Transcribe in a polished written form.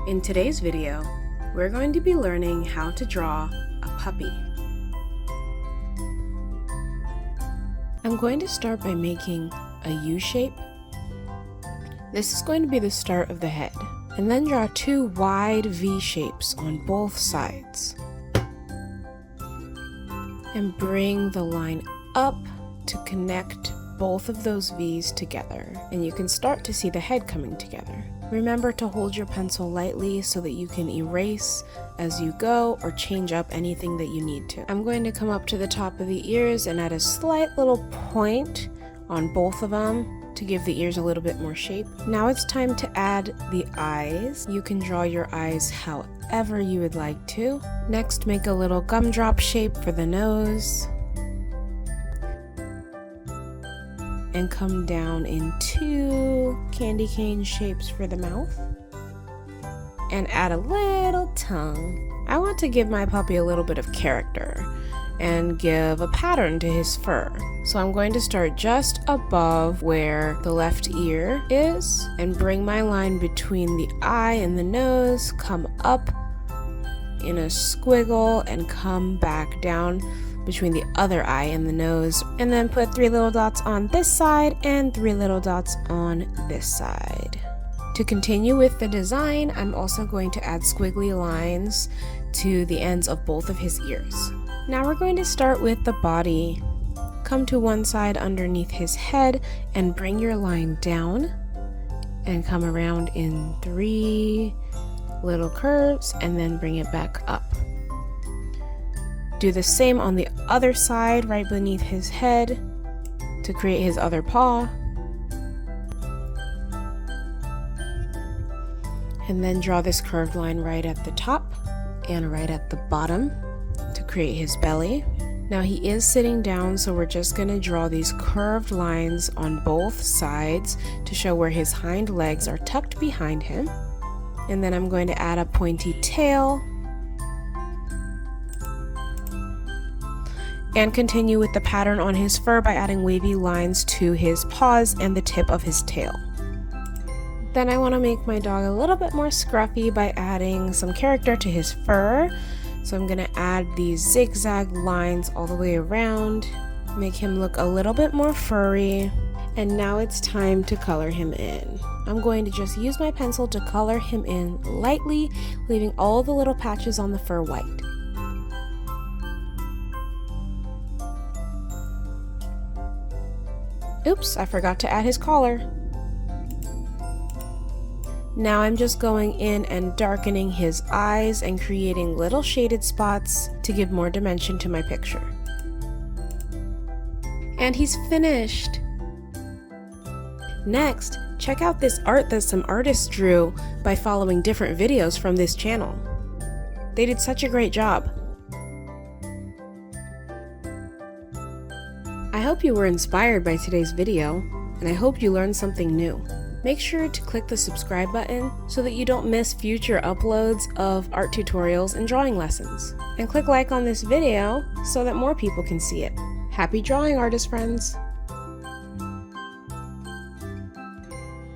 In today's video, we're going to be learning how to draw a puppy. I'm going to start by making a U shape. This is going to be the start of the head, and then draw two wide V shapes on both sides. And bring the line up to connect both of those V's together, and you can start to see the head coming together. Remember to hold your pencil lightly so that you can erase as you go or change up anything that you need to. I'm going to come up to the top of the ears and add a slight little point on both of them to give the ears a little bit more shape. Now it's time to add the eyes. You can draw your eyes however you would like to. Next, make a little gumdrop shape for the nose. And come down in two candy cane shapes for the mouth. And add a little tongue. I want to give my puppy a little bit of character and give a pattern to his fur. So I'm going to start just above where the left ear is and bring my line between the eye and the nose, come up in a squiggle and come back down between the other eye and the nose, and then put 3 little dots on this side and 3 little dots on this side. To continue with the design, I'm also going to add squiggly lines to the ends of both of his ears. Now we're going to start with the body. Come to one side underneath his head and bring your line down and come around in 3 little curves and then bring it back up. Do the same on the other side right beneath his head to create his other paw. And then draw this curved line right at the top and right at the bottom to create his belly. Now he is sitting down, so we're just going to draw these curved lines on both sides to show where his hind legs are tucked behind him. And then I'm going to add a pointy tail and continue with the pattern on his fur by adding wavy lines to his paws and the tip of his tail. Then I want to make my dog a little bit more scruffy by adding some character to his fur. So I'm going to add these zigzag lines all the way around, make him look a little bit more furry. And now it's time to color him in. I'm going to just use my pencil to color him in lightly, leaving all the little patches on the fur white. Oops, I forgot to add his collar. Now I'm just going in and darkening his eyes and creating little shaded spots to give more dimension to my picture. And he's finished! Next, check out this art that some artists drew by following different videos from this channel. They did such a great job. I hope you were inspired by today's video, and I hope you learned something new. Make sure to click the subscribe button so that you don't miss future uploads of art tutorials and drawing lessons. And click like on this video so that more people can see it. Happy drawing, artist friends!